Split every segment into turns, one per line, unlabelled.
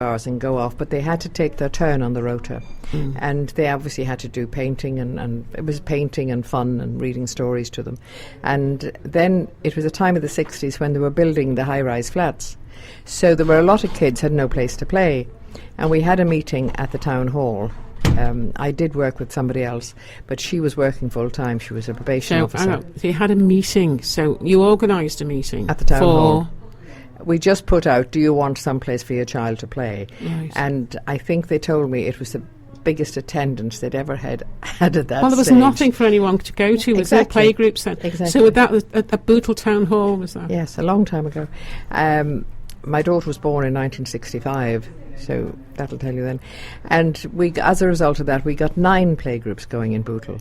hours and go off, but they had to take their turn on the rota. And they obviously had to do painting, and it was painting and fun and reading stories to them. And then it was a time of the 60s when they were building the high-rise flats. So there were a lot of kids who had no place to play. And we had a meeting at the town hall. I did work with somebody else, but she was working full-time. She was a probation officer.
So you had a meeting, so you organised a meeting?
At the town hall. We just put out, do you want someplace for your child to play?
Right.
And I think they told me it was the biggest attendance they'd ever had at that
Well, there was
stage.
Nothing for anyone to go to. Was there playgroups then?
Exactly.
So that was at Bootle Town Hall, was that?
Yes, a long time ago. My daughter was born in 1965, so that'll tell you then. And we, as a result of that, we got 9 playgroups going in Bootle.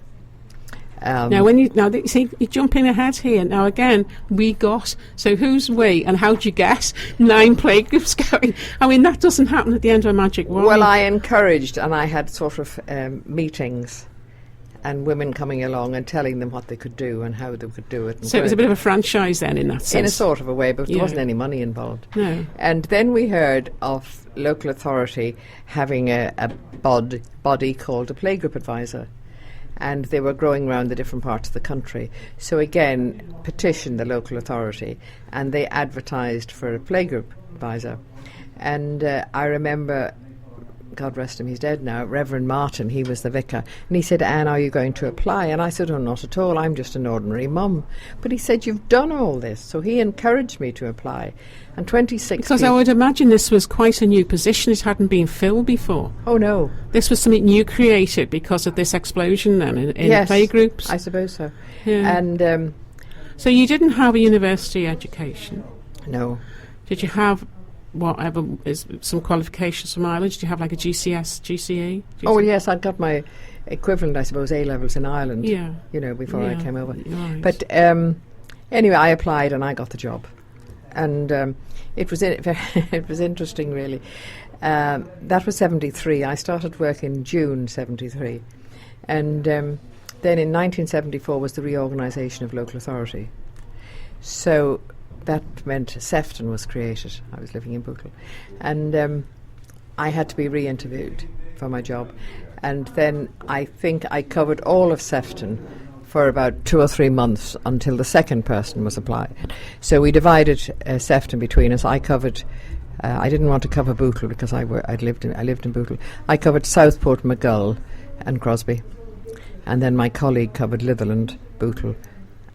See, you're jumping ahead here. Now, again, we got, so who's we, and how do you guess 9 playgroups going? I mean, that doesn't happen at the end of a magic wand.
Well, I encouraged, and I had sort of meetings, and women coming along and telling them what they could do and how they could do it.
So it was a bit of a franchise then, in that sense?
In a sort of a way, but there wasn't any money involved.
No.
And then we heard of local authority having a body called a playgroup advisor. And they were growing around the different parts of the country. So again, petitioned the local authority, and they advertised for a playgroup advisor. And I remember, God rest him, he's dead now, Reverend Martin, he was the vicar. And he said, Anne, are you going to apply? And I said, oh, not at all, I'm just an ordinary mum. But he said, you've done all this. So he encouraged me to apply. And 26
Because I would imagine this was quite a new position. It hadn't been filled before.
Oh, no.
This was something new created because of this explosion then in
yes,
playgroups.
I suppose so.
Yeah.
And
so you didn't have a university education?
No.
Did you have whatever is some qualifications from Ireland? Did you have like a GCE?
Oh, well, yes, I'd got my equivalent, I suppose, A-levels in Ireland, before I came over.
Right.
But anyway, I applied and I got the job. And it was interesting, really. That was 73. I started work in June 73. And then in 1974 was the reorganisation of local authority. So that meant Sefton was created. I was living in Bootle. And I had to be re-interviewed for my job. And then I think I covered all of Sefton for about 2 or 3 months until the second person was applied. So we divided Sefton between us. I covered, I didn't want to cover Bootle because I lived in Bootle. I covered Southport, Maghull and Crosby. And then my colleague covered Litherland, Bootle.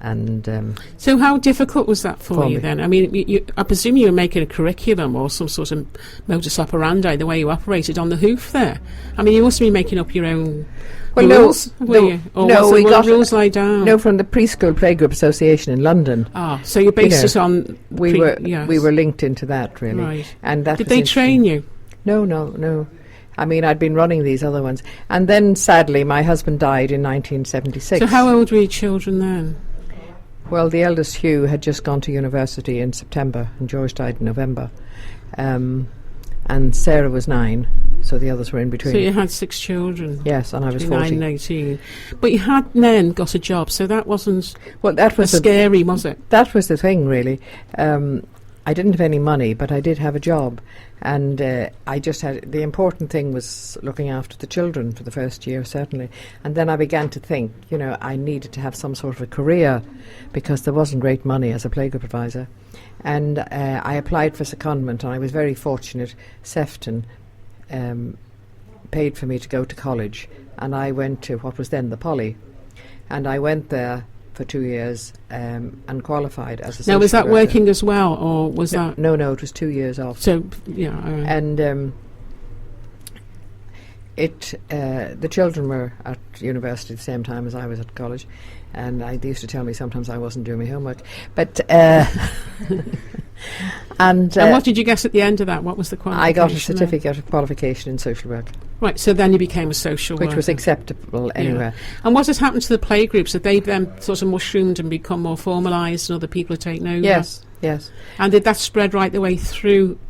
And
so how difficult was that for you then? I mean, I presume you were making a curriculum or some sort of modus operandi, the way you operated on the hoof there. I mean, you must be making up your own rules, were you? Or we got rules laid down?
No, from the Preschool Playgroup Association in London.
Ah, so you based it on...
We were linked into that, really.
Right.
And that
Did they train you?
No. I mean, I'd been running these other ones. And then, sadly, my husband died in 1976.
So how old were your children then?
Well, the eldest, Hugh, had just gone to university in September, and George died in November. And Sarah was 9, so the others were in between.
So you had 6 children?
Yes, and I was 40.
9 and 18. But you had then got a job, so that wasn't scary, was it?
That was the thing, really. I didn't have any money, but I did have a job. And I just had... The important thing was looking after the children for the first year, certainly. And then I began to think, I needed to have some sort of a career because there wasn't great money as a playgroup advisor. And I applied for secondment, and I was very fortunate. Sefton paid for me to go to college, and I went to what was then the Poly. And I went there for 2 years and qualified as a social
Now, was that
worker.
working as well, or was that...
No, it was 2 years off.
So, yeah.
And the children were at university at the same time as I was at college, and they used to tell me sometimes I wasn't doing my homework. But... and
what did you get at the end of that? What was the qualification?
I got a certificate of qualification in social work.
Right, so then you became a social worker.
Which was acceptable anywhere.
Yeah. And what has happened to the playgroups? Have they then sort of mushroomed and become more formalised and other people have taken over?
Yes.
And did that spread right the way through,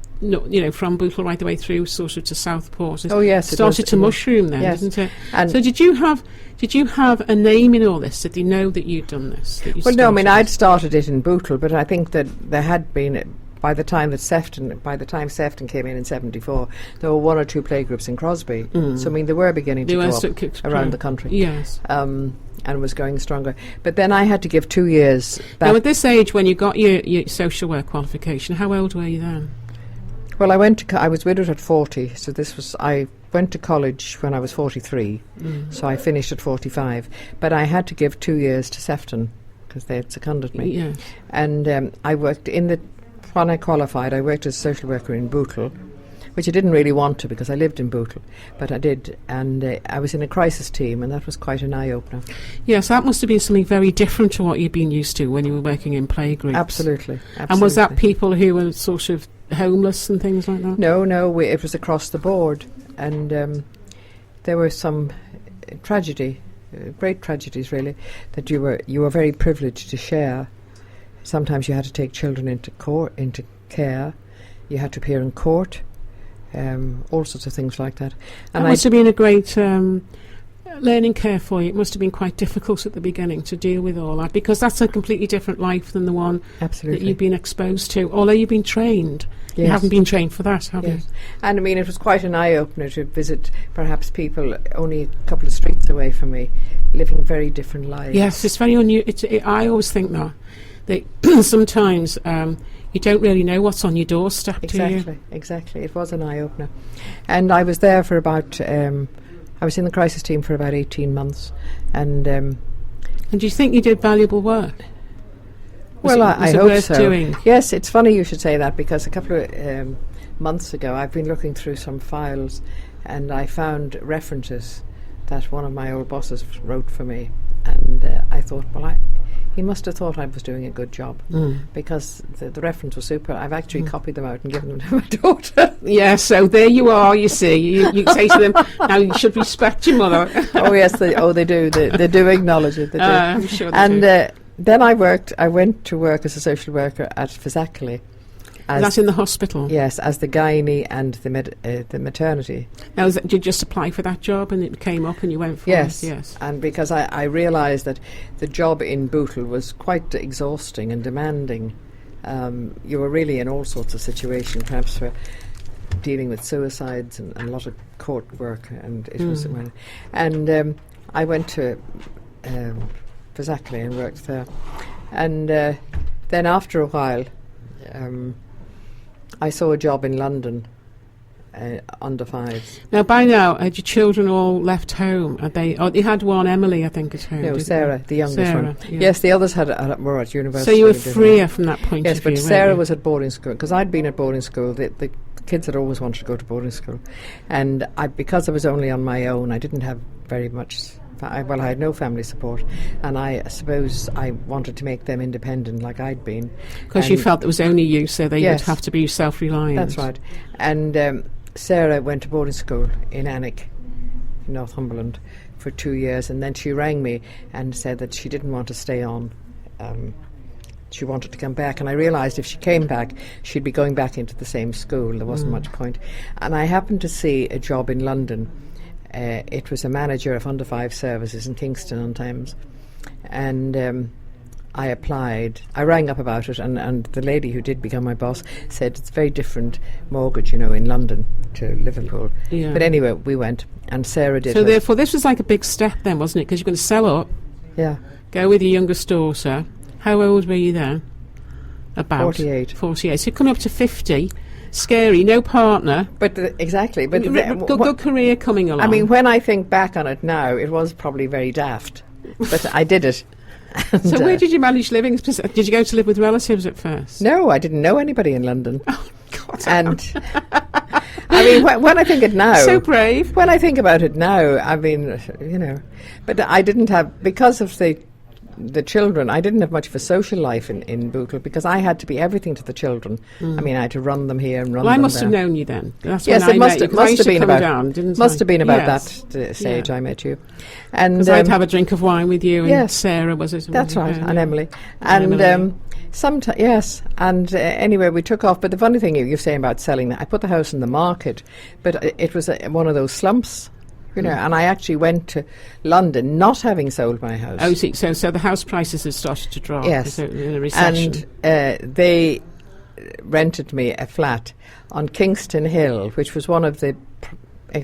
from Bootle right the way through sort of to Southport?
Oh, yes.
It started to mushroom then, didn't it?
And
so did you have a name in all this? Did they know that you'd done this?
Well, no, I mean, I'd started it in Bootle, but I think that there had been by the time Sefton came in 74, there were 1 or 2 playgroups in Crosby. So I mean, they were beginning to go up around the country.
Yes.
And was going stronger. But then I had to give 2 years back.
Now, at this age, when you got your social work qualification, how old were you then?
Well, I was widowed at 40, so I went to college when I was 43, so I finished at 45. But I had to give 2 years to Sefton, because they had seconded me.
Yes.
And I worked when I qualified, I worked as a social worker in Bootle, which I didn't really want to because I lived in Bootle, but I did, and I was in a crisis team, and that was quite an eye-opener.
Yes, that must have been something very different to what you'd been used to when you were working in playgroups.
Absolutely.
And was that people who were sort of homeless and things like that?
No, it was across the board, and there were some great tragedies really, that you were very privileged to share. Sometimes you had to take children into care, you had to appear in court, all sorts of things like that. And
that must have been a great learning curve for you. It must have been quite difficult at the beginning to deal with all that, because that's a completely different life than the one that you've been exposed to, although you've been trained. Yes. You haven't been trained for that, have you?
And I mean, it was quite an eye-opener to visit perhaps people only a couple of streets away from me, living very different lives.
Yes, it's very unusual. I always think that sometimes you don't really know what's on your doorstep, do you?
Exactly. It was an eye-opener. And I was there for about... I was in the crisis team for about 18 months. And do
you think you did valuable work?
I hope
worth
so.
Doing?
Yes, it's funny you should say that, because a couple of months ago I've been looking through some files and I found references that one of my old bosses wrote for me. And I thought, he must have thought I was doing a good job, because the reference was super. I've actually copied them out and given them to my daughter.
Yeah, so there you are, you see. You say to them, now you should respect your mother.
Oh, yes, they do. They do acknowledge it. They do.
I'm sure they do.
Then I went to work as a social worker at Fezzackley.
That's in the hospital?
Yes, as the gynae and the maternity.
Now, did you just apply for that job and it came up and you went for
it?
Yes.
And because I realised that the job in Bootle was quite exhausting and demanding. You were really in all sorts of situations, perhaps for dealing with suicides and a lot of court work, and it was. And I went to Fezzackley and worked there, and then after a while. I saw a job in London, under 5s.
Now, by now, had your children all left home? You had one, Emily, I think, at home.
No, Sarah, the youngest one. Yeah. Yes, the others were at university.
So you were freer from that point of view.
Yes, but Sarah was at boarding school, because I'd been at boarding school. The kids had always wanted to go to boarding school. And because I was only on my own, I didn't have very much... I had no family support, and I suppose I wanted to make them independent like I'd been.
Because you felt it was only you, so they would have to be self-reliant.
That's right. And Sarah went to boarding school in Alnwick, in Northumberland, for 2 years, and then she rang me and said that she didn't want to stay on. She wanted to come back, and I realised if she came back, she'd be going back into the same school. There wasn't much point. And I happened to see a job in London. It was a manager of under 5 services in Kingston-on-Thames, and I applied. I rang up about it, and the lady who did become my boss said it's a very different mortgage, in London to Liverpool. Yeah. But anyway, we went, and Sarah did.
So therefore, this was like a big step then, wasn't it? Because you're going to sell up.
Yeah.
Go with your youngest daughter. How old were you then? About
48.
48. So you're coming up to 50. Scary, no partner.
But exactly. But
good career coming along.
I mean, when I think back on it now, it was probably very daft. But I did it.
So where did you manage living? Did you go to live with relatives at first?
No, I didn't know anybody in London.
Oh, God.
And I mean, when I think it now...
So brave.
When I think about it now, I mean, But I didn't have... Because of the children, I didn't have much of a social life in Bootle, because I had to be everything to the children. I mean, I had to run them here and run them there.
I must have known you then. That's
yes,
when
it must have been about that stage I met you. And
because I'd have a drink of wine with you, and Sarah was it?
That's right, and Emily. And sometimes, yes. And anyway, we took off. But the funny thing you're saying about selling that, I put the house in the market, but it was one of those slumps. And I actually went to London not having sold my house.
Oh, see, so the house prices had started to drop.
Yes.
In a recession.
And rented me a flat on Kingston Hill, which was one of the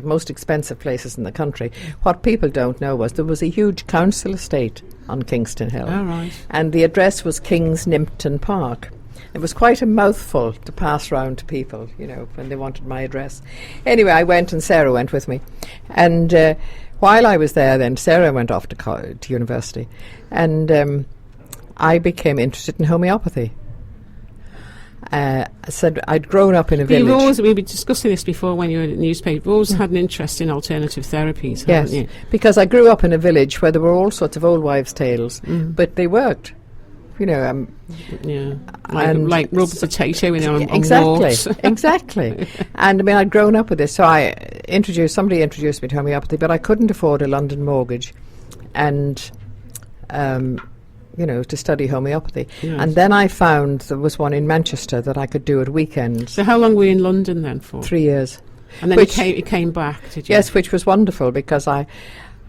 most expensive places in the country. What people don't know was there was a huge council estate on Kingston Hill.
Oh, right.
And the address was King's Nimpton Park. It was quite a mouthful to pass round to people, when they wanted my address. Anyway, I went, and Sarah went with me. And while I was there then, Sarah went off to university. And I became interested in homeopathy. I said I'd grown up in a village.
We've been discussing this before when you were in the newspaper. You've always had an interest in alternative therapies, haven't you?
Because I grew up in a village where there were all sorts of old wives' tales, but they worked. Like rub potato on walks. Exactly. And I'd grown up with this, so somebody introduced me to homeopathy, but I couldn't afford a London mortgage, and to study homeopathy. Yes. And then I found there was one in Manchester that I could do at weekends.
So how long were you in London then for?
3 years.
And then you came back, did you?
Yes, which was wonderful, because I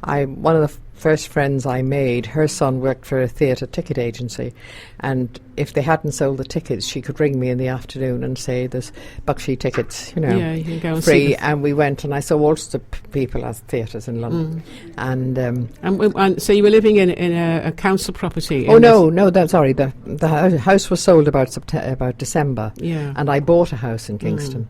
one of the first friends I made, her son worked for a theatre ticket agency, and if they hadn't sold the tickets, she could ring me in the afternoon and say, there's Buckshee tickets,
you can go and
free. And we went, and I saw all sorts of people at theatres in London.
And so you were living in a council property?
The house was sold about December, and I bought a house in Kingston.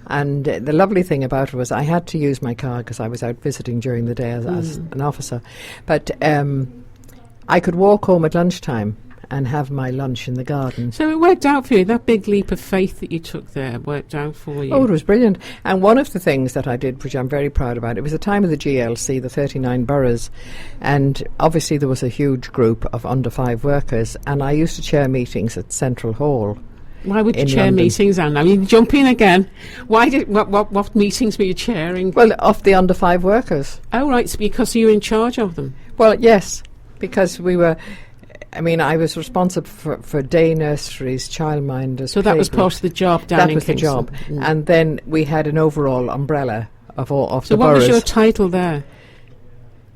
And the lovely thing about it was I had to use my car because I was out visiting during the day as an officer. But I could walk home at lunchtime and have my lunch in the garden.
So it worked out for you. That big leap of faith that you took there worked out for you.
Oh, it was brilliant. And one of the things that I did, which I'm very proud about, it was the time of the GLC, the 39 boroughs. And obviously there was a huge group of under 5 workers. And I used to chair meetings at Central Hall.
Why would you chair
London.
Meetings, Anne? I mean, jump in again. What meetings were you chairing?
Well, of the under 5 workers.
Oh, right, so because you were in charge of them?
Well, yes, because we were... I was responsible for day nurseries, childminders.
So that was part of the job down in Kingston?
That was the job. And then we had an overall umbrella of the boroughs.
So what was your title there?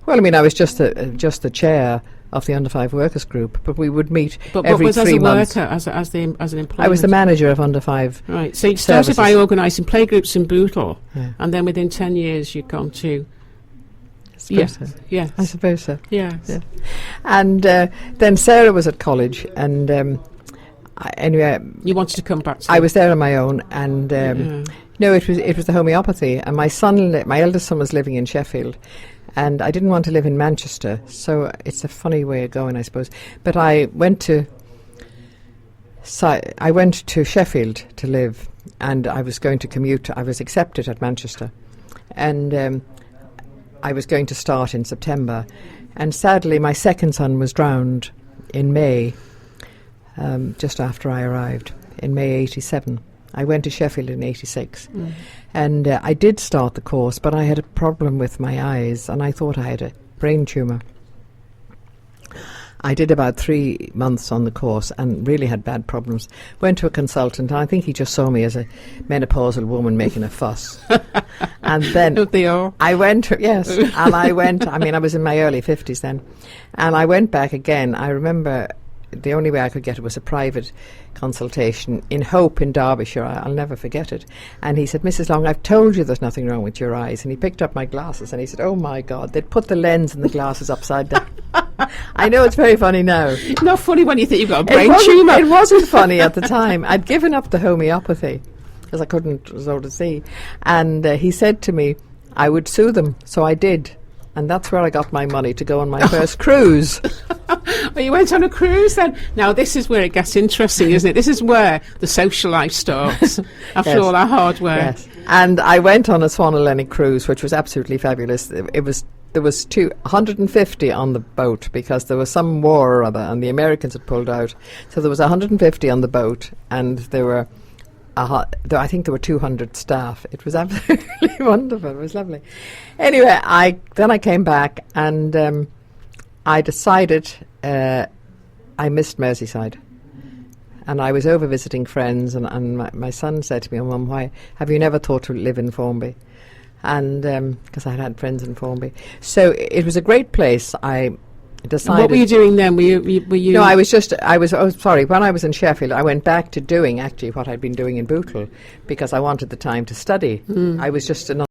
Well, I was just the chair of the Under 5 Workers Group, but we would meet every 3 months.
As an employee?
I was the manager of Under 5
Right, so you started by organising playgroups in Bootle, and then within 10 years you'd gone to...
Yes, I suppose so.
Yes.
Yeah. And then Sarah was at college, and anyway...
You wanted to come back to...
I was there on my own, and... No, it was the homeopathy, and my eldest son was living in Sheffield, and I didn't want to live in Manchester, so it's a funny way of going, I suppose. But I went to Sheffield to live, and I was going to commute. I was accepted at Manchester, and I was going to start in September, and sadly my second son was drowned in May, just after I arrived, in May 87. I went to Sheffield in 86, and I did start the course, but I had a problem with my eyes, and I thought I had a brain tumour. I did about 3 months on the course and really had bad problems. Went to a consultant, and I think he just saw me as a menopausal woman making a fuss. And then I went, and I went, I was in my early 50s then, and I went back again. I remember the only way I could get it was a private consultation in Hope in Derbyshire. I'll never forget it. And he said, Mrs. Long, I've told you there's nothing wrong with your eyes. And he picked up my glasses and he said, oh my God, they'd put the lens in the glasses upside down. I know it's very funny now.
Not funny when you think you've got a brain tumour.
It wasn't funny at the time. I'd given up the homeopathy because I couldn't sort of see. And he said to me, I would sue them. So I did. And that's where I got my money to go on my first cruise.
Well, you went on a cruise then? Now, this is where it gets interesting, isn't it? This is where the social life starts, after all our hard work.
Yes. And I went on a Swan Hellenic cruise, which was absolutely fabulous. There was 150 on the boat because there was some war or other, and the Americans had pulled out. So there was 150 on the boat, and there were... I think there were 200 staff. It was absolutely wonderful. It was lovely. Anyway, I came back, and I decided I missed Merseyside. And I was over visiting friends, and my son said to me, oh, Mum, why have you never thought to live in Formby? And because I had friends in Formby. So it was a great place. I decided.
What were you doing then? Were you?
No, I was sorry. When I was in Sheffield, I went back to doing actually what I'd been doing in Bootle because I wanted the time to study. I was just another